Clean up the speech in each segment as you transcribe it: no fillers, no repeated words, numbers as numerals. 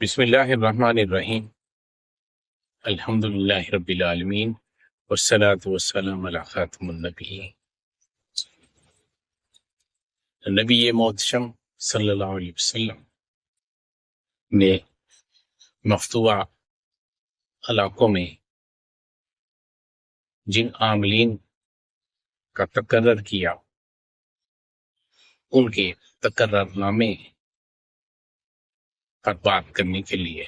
بسم اللہ الرحمن الرحیم الحمد للہ رب العالمین والصلاة والسلام علی خاتم النبیین نبی محتشم صلی اللہ علیہ وسلم نے مفتوحہ علاقوں میں جن عاملین کا تقرر کیا ان کے تقرر نامے پر بات کرنے کے لیے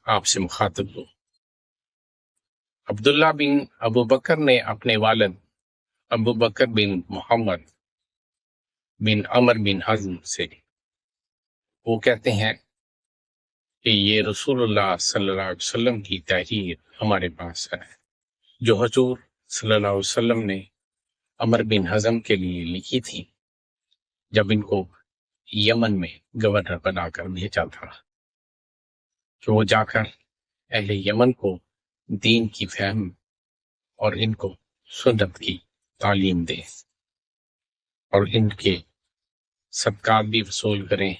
آپ سے مخاطب ہوں۔ عبداللہ بن ابو بکر نے اپنے والد ابو بکر بن محمد بن عمر بن حزم سے، وہ کہتے ہیں کہ یہ رسول اللہ صلی اللہ علیہ وسلم کی تحریر ہمارے پاس ہے جو حضور صلی اللہ علیہ وسلم نے عمر بن حزم کے لیے لکھی تھی جب ان کو یمن میں گورنر بنا کر بھیجا تھا کہ وہ جا کر اہل یمن کو دین کی فہم اور ان کو سنت کی تعلیم دے اور ان کے صدقات بھی وصول کریں۔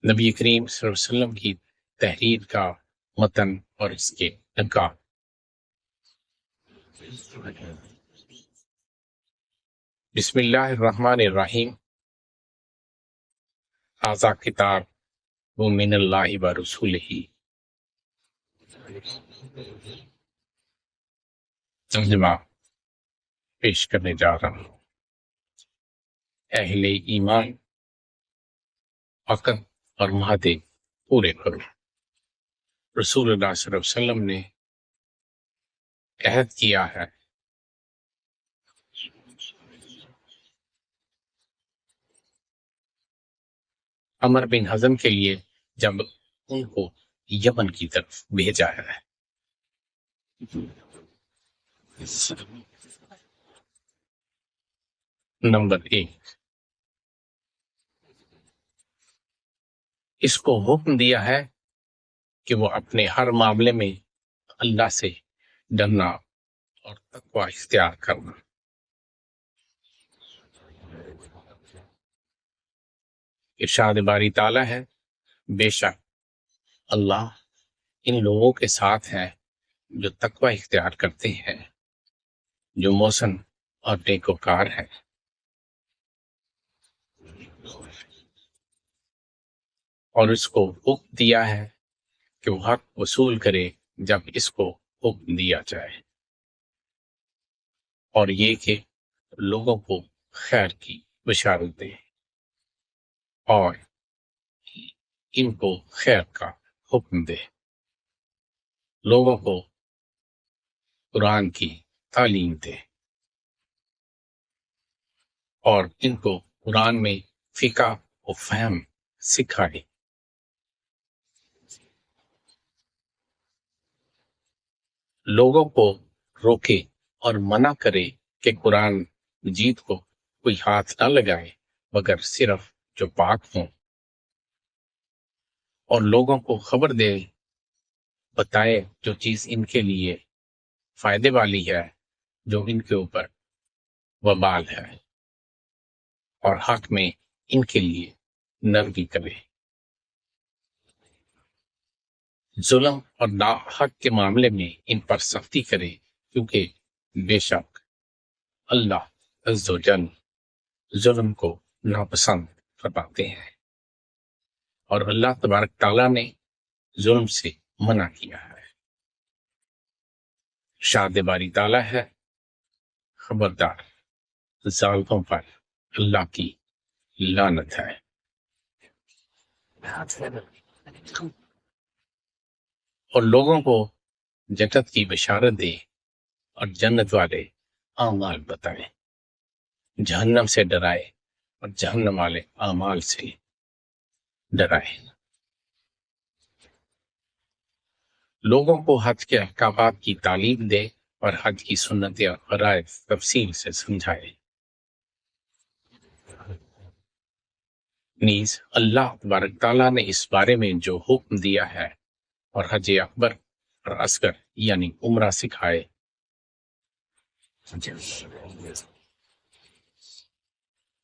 نبی کریم صلی اللہ علیہ وسلم کی تحریر کا متن اور اس کے نکات۔ بسم اللہ الرحمن الرحیم ھذا کتاب من اللہ و رسولہ۔ ترجمہ پیش کرنے جا رہا ہوں۔ اہل ایمان عقد اور معاہدے پورے کرو۔ رسول اللہ صلی اللہ علیہ وسلم نے عہد کیا ہے عمر بن حزم کے لیے جب ان کو یمن کی طرف بھیجا ہے۔ نمبر 1، اس کو حکم دیا ہے کہ وہ اپنے ہر معاملے میں اللہ سے ڈرنا اور تقوی اختیار کرنا۔ ارشاد باری تعالیٰ ہے، بے شک اللہ ان لوگوں کے ساتھ ہے جو تقوی اختیار کرتے ہیں، جو محسن اور نیکوکار ہے۔ اور اس کو حکم دیا ہے کہ وہ حق وصول کرے جب اس کو حکم دیا جائے، اور یہ کہ لوگوں کو خیر کی بشارت دے اور ان کو خیر کا حکم دے، لوگوں کو قرآن کی تعلیم دے اور ان کو قرآن میں فقہ و فہم سکھائے۔ لوگوں کو روکے اور منع کرے کہ قرآن مجید کو کوئی ہاتھ نہ لگائے مگر صرف جو پاک ہوں، اور لوگوں کو خبر دے بتائے جو چیز ان کے لیے فائدے والی ہے، جو ان کے اوپر وبال ہے، اور حق میں ان کے لیے نرمی کرے۔ ظلم اور ناحق کے معاملے میں ان پر سختی کرے، کیونکہ بے شک اللہ عز و جل ظلم کو ناپسند فرماتے ہیں، اور اللہ تبارک تعالیٰ نے ظلم سے منع کیا ہے۔ ارشاد باری تعالیٰ ہے، خبردار ظالموں پر اللہ کی لعنت ہے۔ اور لوگوں کو جنت کی بشارت دے اور جنت والے اعمال بتائے، جہنم سے ڈرائے اور جہنم والے اعمال سے ڈرائے۔ لوگوں کو حج کے احکامات کی تعلیم دے اور حج کی سنتیں اور فرائض تفصیل سے سمجھائے۔ نیز اللہ تبارک تعالیٰ نے اس بارے میں جو حکم دیا ہے اور حج اکبر اور اصغر یعنی عمرہ سکھائے،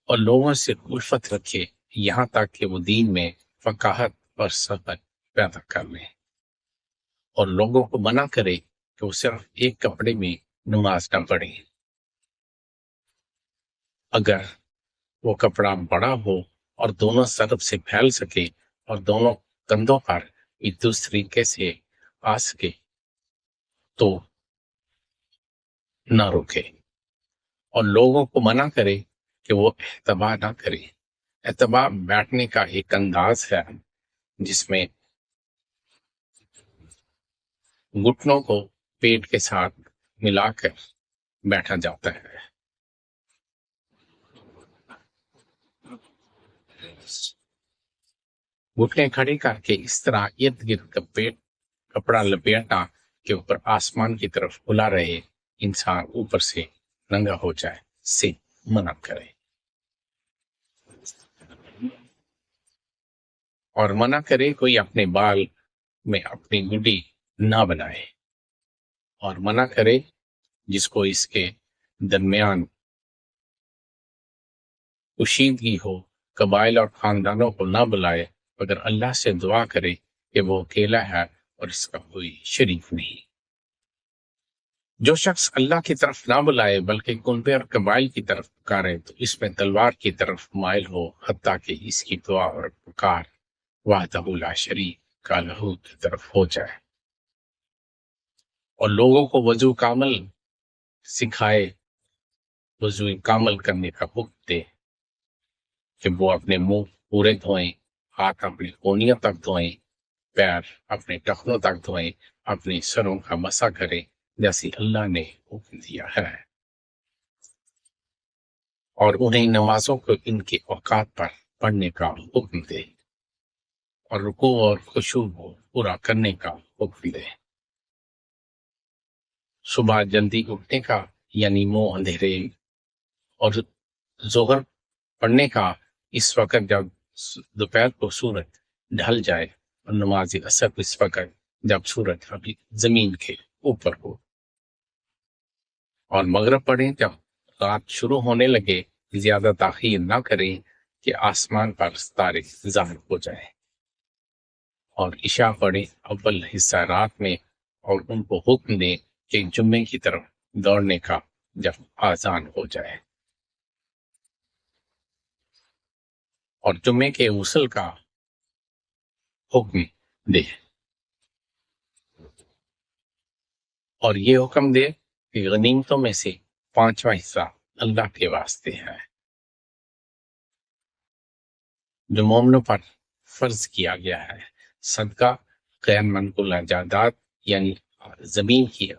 اور لوگوں سے الفت رکھے یہاں تک کہ وہ دین میں فقاہت اور سبق پیدا کر لیں، اور لوگوں کو منع کرے کہ وہ صرف ایک کپڑے میں نماز نہ پڑھیں۔ اگر وہ کپڑا بڑا ہو اور دونوں طرف سے پھیل سکے اور دونوں کندھوں پر ایک دوسرے طریقے سے آ سکے تو نہ روکے، اور لوگوں کو منع کرے کہ وہ احتبا نہ کرے۔ احتبا بیٹھنے کا ایک انداز ہے جس میں گھٹنوں کو پیٹ کے ساتھ ملا کر بیٹھا جاتا ہے۔ گھٹنے کھڑے کر کے اس طرح ارد گرد کا پیٹ کپڑا لپیٹنا کے اوپر آسمان کی طرف کھلا رہے، انسان اوپر سے ننگا ہو جائے سے منع کرے، اور منع کرے کوئی اپنے بال میں اپنی گڈی نہ بنائے، اور منع کرے جس کو اس کے درمیان کشیدگی ہو، قبائل اور خاندانوں کو نہ بلائے، مگر اللہ سے دعا کرے کہ وہ اکیلا ہے اور اس کا کوئی شریک نہیں۔ جو شخص اللہ کی طرف نہ بلائے بلکہ کنبے اور قبائل کی طرف پکارے تو اس میں تلوار کی طرف مائل ہو، حتیٰ کہ اس کی دعا اور پکار وحدہ لا شریک کا لہو کی طرف ہو جائے، اور لوگوں کو وضو کامل سکھائے، وضو کامل کرنے کا حکم دے کہ وہ اپنے منہ پورے دھوئیں، ہاتھ اپنی کونیوں تک دھوئیں، پیر اپنے ٹخنوں تک دھوئیں، اپنے سروں کا مسح کریں جیسے اللہ نے حکم دیا ہے، اور انہیں نمازوں کو ان کے اوقات پر پڑھنے کا حکم دے، اور رکوع اور خشوع کو پورا کرنے کا حکم دے۔ صبح جلدی اٹھنے کا یعنی منہ اندھیرے، اور ظہر پڑھنے کا اس وقت جب دوپہر کو سورج ڈھل جائے، اور نماز عصر اس وقت جب سورج ابھی زمین کے اوپر ہو، اور مغرب پڑھیں جب رات شروع ہونے لگے، زیادہ تاخیر نہ کریں کہ آسمان پر ستارے ظاہر ہو جائیں، اور عشاء پڑھیں اول حصہ رات میں، اور ان کو حکم دیں کہ جمعے کی طرف دوڑنے کا جب آذان ہو جائے، اور جمعے کے غسل کا حکم دے، اور یہ حکم دے کہ غنیمتوں میں سے 5واں حصہ اللہ کے واسطے ہے، جو مومنوں پر فرض کیا گیا ہے۔ صدقہ غیر منقولہ جائیداد یعنی زمین کی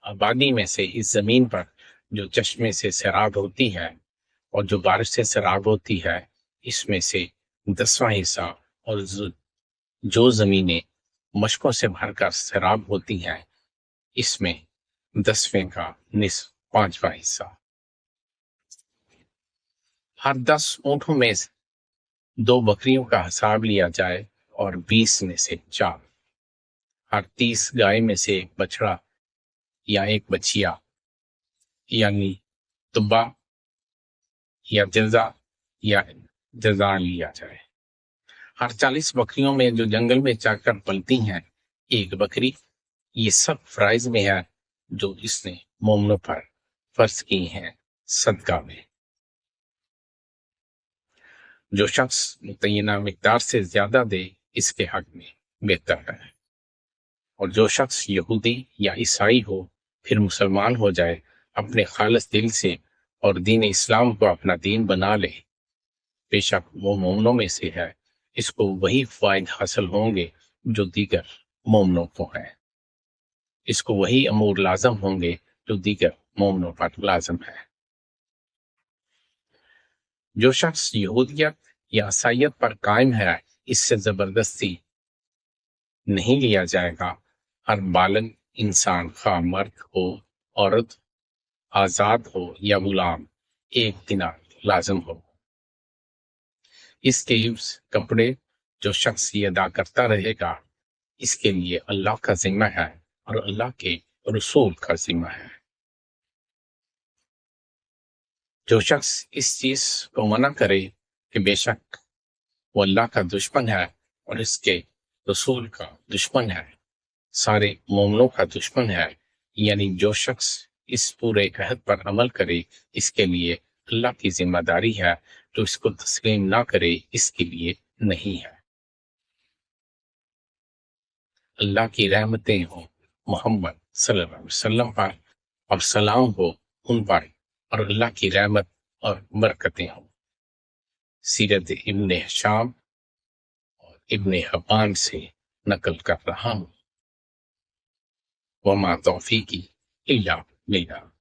آبادی میں سے اس زمین پر جو چشمے سے سیراب ہوتی ہے اور جو بارش سے سیراب ہوتی ہے، اس میں سے 10واں حصہ، اور جو زمینیں مشکوں سے بھر کر سیراب ہوتی ہیں، اس میں 10ویں کا نصف 5واں حصہ۔ ہر 10 اونٹوں میں 2 بکریوں کا حساب لیا جائے، اور 20 میں سے 4۔ ہر 30 گائے میں سے ایک بچڑا یا ایک بچیا یعنی تبا یا جزا یا جزان لیا جائے۔ ہر 40 بکریوں میں جو جنگل میں چا کر پلتی ہیں ایک بکری۔ یہ سب فرائض میں ہے جو اس نے مومنوں پر فرض کی ہیں صدقہ میں۔ جو شخص متعینہ مقدار سے زیادہ دے اس کے حق میں بہتر ہے، اور جو شخص یہودی یا عیسائی ہو پھر مسلمان ہو جائے اپنے خالص دل سے اور دین اسلام کو اپنا دین بنا لے، بے شک وہ مومنوں میں سے ہے، اس کو وہی فوائد حاصل ہوں گے جو دیگر مومنوں کو ہیں، اس کو وہی امور لازم ہوں گے جو دیگر مومنوں پر لازم ہے۔ جو شخص یہودیت یا عیسائیت پر قائم ہے اس سے زبردستی نہیں لیا جائے گا۔ ہر بالغ انسان خواہ مرد ہو عورت، آزاد ہو یا غلام، 1 دینار لازم ہو۔ اس کے عوض کپڑے جو شخص یہ ادا کرتا رہے گا اس کے لیے اللہ کا ذمہ ہے اور اللہ کے رسول کا ذمہ ہے۔ جو شخص اس چیز کو منع کرے کہ بے شک وہ اللہ کا دشمن ہے اور اس کے رسول کا دشمن ہے، سارے مومنوں کا دشمن ہے، یعنی جو شخص اس پورے عہد پر عمل کرے اس کے لیے اللہ کی ذمہ داری ہے، جو اس کو تسلیم نہ کرے اس کے لیے نہیں ہے۔ اللہ کی رحمتیں ہوں محمد صلی اللہ علیہ وسلم پر، اور سلام ہو ان پر، اور اللہ کی رحمت اور برکتیں ہوں۔ سیرت ابن ہشام اور ابن حبان سے نقل کر رہا ہوں۔ وما توفیقی الا باللہ۔